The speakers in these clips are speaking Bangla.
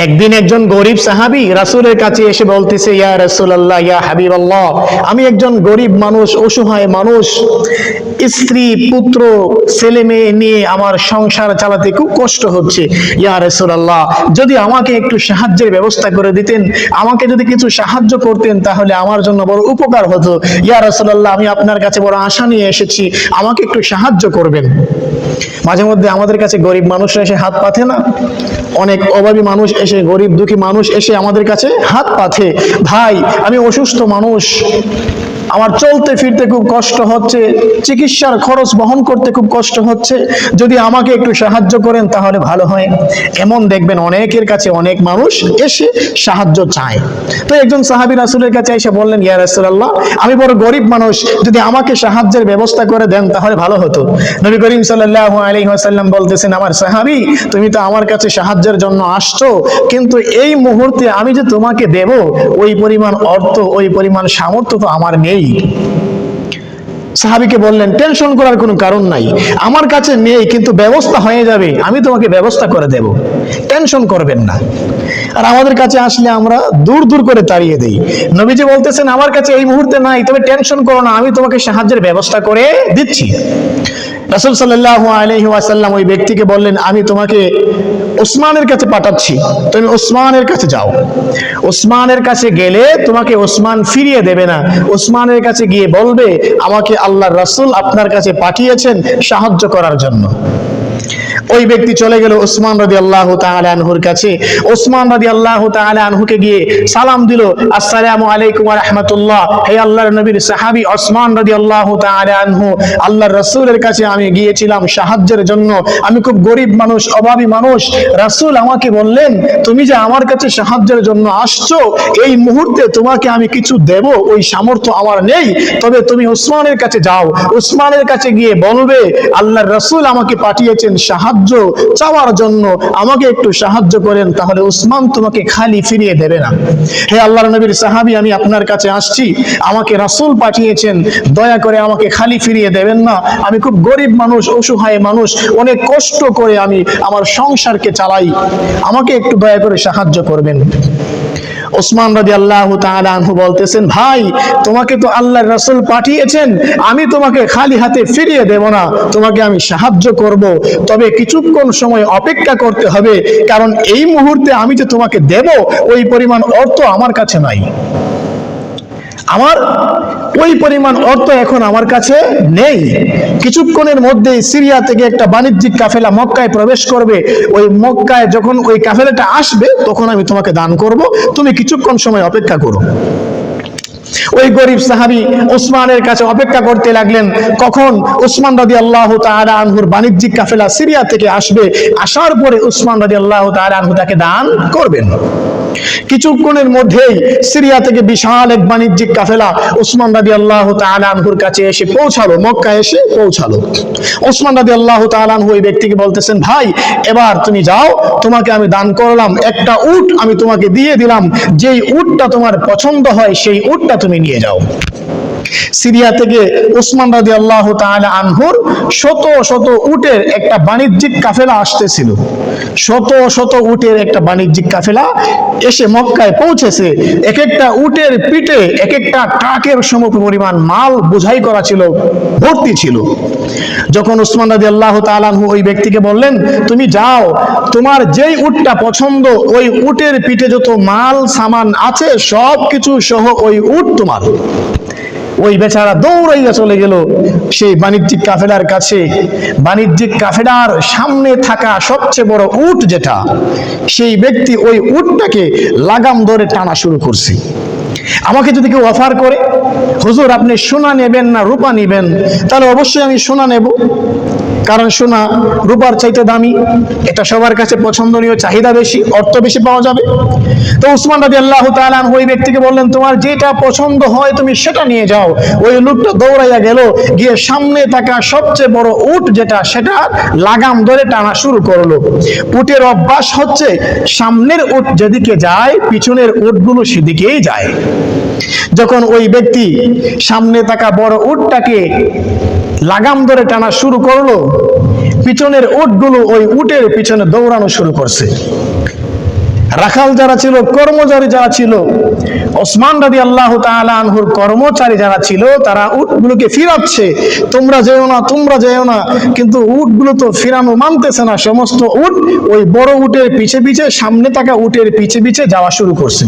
একদিন একজন গরিব সাহাবী রাসূলের কাছে এসে বলতেছে, ইয়া রাসূলুল্লাহ, ইয়া হাবিবাল্লাহ, আমি একজন গরিব মানুষ, অসহায় মানুষ, স্ত্রী পুত্র ছেলে মেয়ে নিয়ে আমার সংসার চালাতে খুব কষ্ট হচ্ছে। ইয়া রাসূলুল্লাহ, যদি আমাকে একটু সাহায্যের ব্যবস্থা করে দিতেন, আমাকে যদি কিছু সাহায্য করতেন, তাহলে আমার জন্য বড় উপকার হতো। ইয়া রাসূলুল্লাহ, আমি আপনার কাছে বড় আশা নিয়ে এসেছি, আমাকে একটু সাহায্য করবেন। মাঝে মধ্যে আমাদের কাছে গরিব মানুষরা এসে হাত পাতে না? অনেক অভাবী মানুষ এসে, গরিব দুঃখী মানুষ এসে আমাদের কাছে হাত পাতে, ভাই আমি অসুস্থ মানুষ, আমার চলতে ফিরতে খুব কষ্ট হচ্ছে, চিকিৎসার খরচ বহন করতে খুব কষ্ট হচ্ছে, যদি আমাকে একটু সাহায্য করেন তাহলে ভালো হয়। এমন দেখবেন অনেকের কাছে অনেক মানুষ এসে সাহায্য চায়। তো একজন সাহাবী রাসূলের কাছে এসে বললেন, ইয়া রাসূলুল্লাহ, আমি বড় গরিব মানুষ, যদি আমাকে সাহায্যের ব্যবস্থা করে দেন তাহলে ভালো হতো। নবী করিম সাল্লাল্লাহু আলাইহি ওয়াসাল্লাম বলতেছেন, আমার সাহাবী, তুমি তো আমার কাছে সাহায্যের জন্য আসছো, কিন্তু এই মুহূর্তে আমি যে তোমাকে দেব ওই পরিমাণ অর্থ, ওই পরিমাণ সামর্থ্য তো আমার নেই। সাহাবীকে বললেন, টেনশন করার কোনো কারণ নাই, আমার কাছে নেই কিন্তু ব্যবস্থা হয়ে যাবে, আমি তোমাকে ব্যবস্থা করে দেব, টেনশন করবেন না। আর আমাদের কাছে আসলে আমরা দূর দূর করে তাড়িয়ে দেই। নবীজি বলতেছেন, আমার কাছে এই মুহূর্তে নাই, তবে টেনশন করো না, আমি তোমাকে সাহায্যের ব্যবস্থা করে দিচ্ছি। রাসূল সাল্লাল্লাহু আলাইহি ওয়াসাল্লাম ওই ব্যক্তিকে বললেন, আমি তোমাকে ওসমানের কাছে পাঠাচ্ছি, তুমি ওসমানের কাছে যাও। ওসমানের কাছে গেলে তোমাকে ওসমান ফিরিয়ে দেবে না, ওসমানের কাছে গিয়ে বলবে, আমাকে আল্লাহর রাসূল আপনার কাছে পাঠিয়েছেন সাহায্য করার জন্য। ওই ব্যক্তি চলে গেল ওসমান রাদিয়াল্লাহু তাআলা আনহুর কাছে। ওসমান রাদিয়াল্লাহু তাআলা আনহুকে গিয়ে সালাম দিল, আসসালামু আলাইকুম ওয়া রাহমাতুল্লাহ। হে আল্লাহর নবীর সাহাবী ওসমান রাদিয়াল্লাহু তাআলা আনহু, আল্লাহর রাসূলের কাছে আমি গিয়েছিলাম সাহায্যের জন্য, আমি খুব গরিব মানুষ, অভাবী মানুষ, রাসূল আমাকে বললেন তুমি যে আমার কাছে সাহায্যের জন্য আসছো, এই মুহূর্তে তোমাকে আমি কিছু দেব ওই সামর্থ্য আমার নেই, তবে তুমি ওসমানের কাছে যাও, ওসমানের কাছে গিয়ে বলবে আল্লাহর রাসূল আমাকে পাঠিয়েছেন সাহায্য চাওয়ার জন্য, আমাকে একটু সাহায্য করেন, তাহলে ওসমান তোমাকে খালি ফিরিয়ে দেবে না। হে আল্লাহর নবীর সাহাবী, আমি আপনার কাছে আসছি, আমাকে রাসূল পাঠিয়েছেন, দয়া করে আমাকে খালি ফিরিয়ে দেবেন না, আমি খুব গরিব মানুষ, অসহায় মানুষ, অনেক কষ্ট করে আমি আমার সংসারকে চালাই, আমাকে একটু দয়া করে সাহায্য করবেন। ওসমান রাদিয়াল্লাহু তাআলা আনহু বলতেছেন, ভাই তোমাকে তো আল্লাহর রাসূল পাঠিয়েছেন, আমি তোমাকে খালি হাতে ফিরিয়ে দেব না, তোমাকে আমি সাহায্য করব, তবে কিছুক্ষণ সময় অপেক্ষা করতে হবে, কারণ এই মুহূর্তে আমি যে তোমাকে দেব ওই পরিমাণ অর্থ আমার কাছে নাই, আমার ওই পরিমাণ অর্থ এখন আমার কাছে নেই। কিছুক্ষণের মধ্যেই সিরিয়া থেকে একটা বাণিজ্যিক কাফেলা মক্কায় প্রবেশ করবে, ওই মক্কায় যখন ওই কাফেলাটা আসবে তখন আমি তোমাকে দান করব, তুমি কিছুক্ষণ সময় অপেক্ষা করো। ওই গরিব সাহাবী ওসমানের কাছে অপেক্ষা করতে লাগলেন, কখন ওসমান রাদিয়াল্লাহু তাআলা আনহুর বাণিজ্যিক কাফেলা সিরিয়া থেকে আসবে, আসার পরে ওসমান রাদিয়াল্লাহু তাআলা আনহু তাকে দান করবেন। কিছুক্ষণের মধ্যেই সিরিয়া থেকে বিশাল এক বাণিজ্যিক কাফেলা ওসমান রাদিয়াল্লাহু তাআলা আনহুর কাছে এসে পৌঁছালো, মক্কায় এসে পৌঁছালো। ওসমান রাদিয়াল্লাহু তাআলা আনহু ওই ব্যক্তিকে বলতেছেন, ভাই এবার তুমি যাও, তোমাকে আমি দান করলাম, একটা উট আমি তোমাকে দিয়ে দিলাম, যেই উটটা তোমার পছন্দ হয় সেই উটটা তুমি নিয়ে যাও। সিরিয়া থেকে ওসমান রাদিয়াল্লাহু তাআলা আনহুর শত শত উটের একটা বাণিজ্যিক কাফেলা আসতেছিল, শত শত উটের একটা বাণিজ্যিক কাফেলা এসে মক্কায় পৌঁছেছে। এক একটা উটের পিঠে এক একটা ট্রাকের সমপরিমাণ মাল বোঝাই করা ছিল, ভর্তি ছিল। যখন ওসমান রাদিয়াল্লাহু তাআলা আনহু ওই ব্যক্তিকে বললেন, তুমি যাও, তোমার যেই উটটা পছন্দ ওই উটের পিঠে যত মাল সামান আছে সব কিছু সহ ওই উট তোমার। ওই বেচারা দৌড়াইয়া চলে গেল সেই বাণিজ্যিক কাফেলার কাছে। বাণিজ্যিক কাফেলার সামনে থাকা সবচেয়ে বড় উট যেটা, সেই ব্যক্তি ওই উটটাকে লাগাম ধরে টানা শুরু করছে। আমাকে যদি কেউ অফার করে, হুজুর আপনি সোনা নেবেন না রূপা নেবেন, তাহলে অবশ্যই আমি সোনা নেব, কারণ সোনা রূপার চাইতে দামি, এটা সবার কাছে পছন্দনীয়, চাহিদা বেশি, অর্থ বেশি পাওয়া যাবে। তো ওসমান রাদিয়াল্লাহু তাআলা আনহু ওই ব্যক্তিকে বললেন, তোমার যেটা পছন্দ হয় তুমি সেটা নিয়ে যাও। ওই লোকটা দৌড়াইয়া গেল, গিয়ে সামনে থাকা সবচেয়ে বড় উট যেটা, সেটা লাগাম ধরে টানা শুরু করলো। উটের অভ্যাস হচ্ছে সামনের উট যেদিকে যায় পিছনের উটগুলো সেদিকেই যায়। যখন ওই ব্যক্তি সামনে থাকা বড় উটটাকে লাগাম ধরে টানা শুরু করলো, পিছনের উটগুলো ওই উটের পিছনে দৌড়ানো শুরু করছে। রাখাল যারা ছিল, কর্মচারী যারা ছিল, ওসমান রাদিয়াল্লাহু তাআলা আনহুর কর্মচারী যারা ছিল, তারা উটগুলোকে ফিরাচ্ছে, তোমরা যেও না, তোমরা যেও না। কিন্তু উটগুলো তো ফিরানো মানতেছে না। সমস্ত উট ওই বড় উটের পিছে পিছে, সামনে থাকা উটের পিছে পিছে যাওয়া শুরু করছে।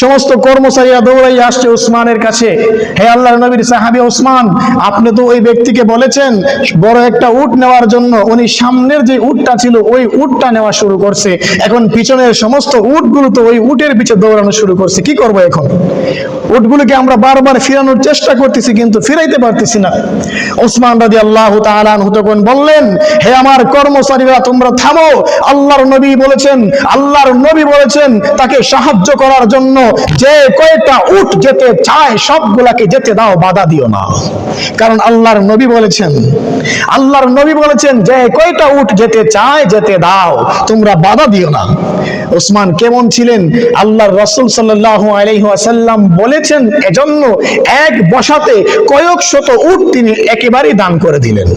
সমস্ত কর্মচারীরা দৌড়াইয়া আসছে উসমানের কাছে। হে আল্লাহর নবীর সাহাবী ওসমান, আপনি তো ওই ব্যক্তিকে বলেছেন বড় একটা উট নেওয়ার জন্য, উনি সামনের যে উটটা ছিল ওই উটটা নেওয়া শুরু করছে, এখন পিছনের সমস্ত উটগুলো তো ওই উটের পিছে দৌড়ানো শুরু করছে, কি করব এখন? উটগুলোকে আমরা বারবার ফিরানোর চেষ্টা করতেছি কিন্তু ফিরাইতে পারতেছি না। ওসমান রাদিয়াল্লাহু তাআলা আনহু তখন বললেন, হে আমার কর্মচারীরা, তোমরা থামো। আল্লাহর নবী বলেছেন তাকে সাহায্য করার জন্য যে কয়টা উট যেতে চায় সবগুলাকে যেতে দাও, বাধা দিও না। কারণ আল্লাহর নবী বলেছেন যে কয়টা উট যেতে চায় যেতে দাও, তোমরা বাধা দিও না। ওসমান কেমন ছিলেন? আল্লাহর রাসূল সাল্লাল্লাহু আলাইহি ওয়াসাল্লাম বলেছেন, এজন্য এক বসাতে কয়েক শত উট তিনি একেবারেই দান করে দিলেন।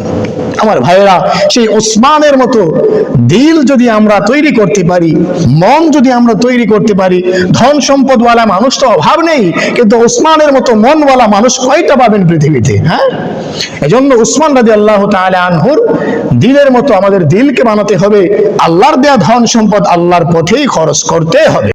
আমার ভাইয়েরা, সেই ওসমানের মতো দিল যদি আমরা তৈরি করতে পারি, মন যদি আমরা তৈরি করতে পারি, ধন সম্পদওয়ালা মানুষ তো অভাব নেই, কিন্তু ওসমানের মতো মনওয়ালা মানুষ কয়টা পাবেন পৃথিবীতে? হ্যাঁ, এজন্য ওসমান রাদিয়াল্লাহু তাআলা আনহুর দিলের মতো আমাদের দিলকে বানাতে হবে। আল্লাহর দেয়া ধন সম্পদ আল্লাহর পথেই খরচ করতে হবে।